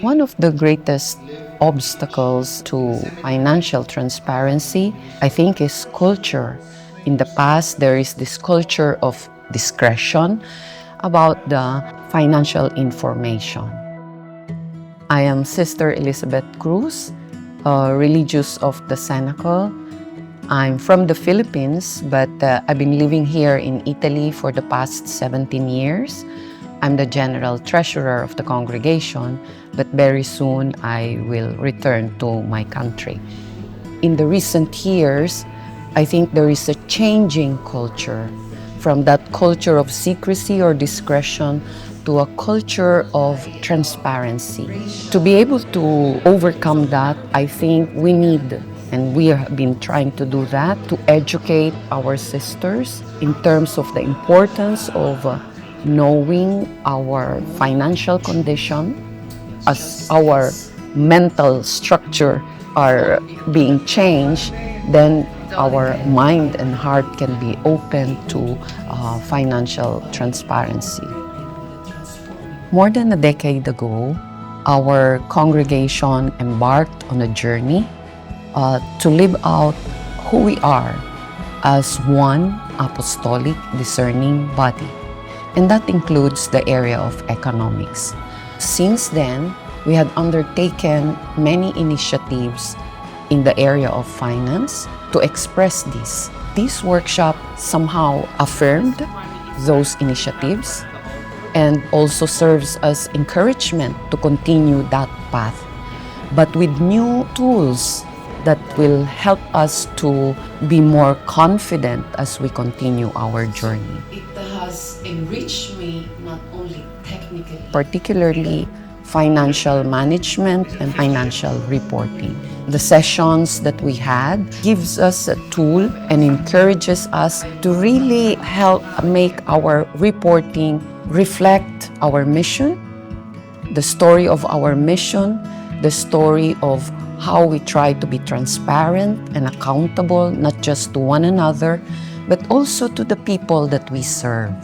One of the greatest obstacles to financial transparency, I think, is culture. In the past, there is this culture of discretion about the financial information. I am Sister Elizabeth Cruz, a religious of the Cenacle. I'm from the Philippines, but I've been living here in Italy for the past 17 years. I'm the general treasurer of the congregation, but very soon I will return to my country. In the recent years, I think there is a changing culture from that culture of secrecy or discretion to a culture of transparency. To be able to overcome that, I think we need, and we have been trying to do that, to educate our sisters in terms of the importance of knowing our financial condition as our mental structure are being changed, then our mind and heart can be open to financial transparency. More than a decade ago, our congregation embarked on a journey to live out who we are as one apostolic discerning body. And that includes the area of economics. Since then, we had undertaken many initiatives in the area of finance to express this. This workshop somehow affirmed those initiatives and also serves as encouragement to continue that path, but with new tools that will help us to be more confident as we continue our journey. It has enriched me not only technically, particularly financial management and financial reporting. The sessions that we had gives us a tool and encourages us to really help make our reporting reflect our mission, the story of our mission, the story of how we try to be transparent and accountable, not just to one another, but also to the people that we serve.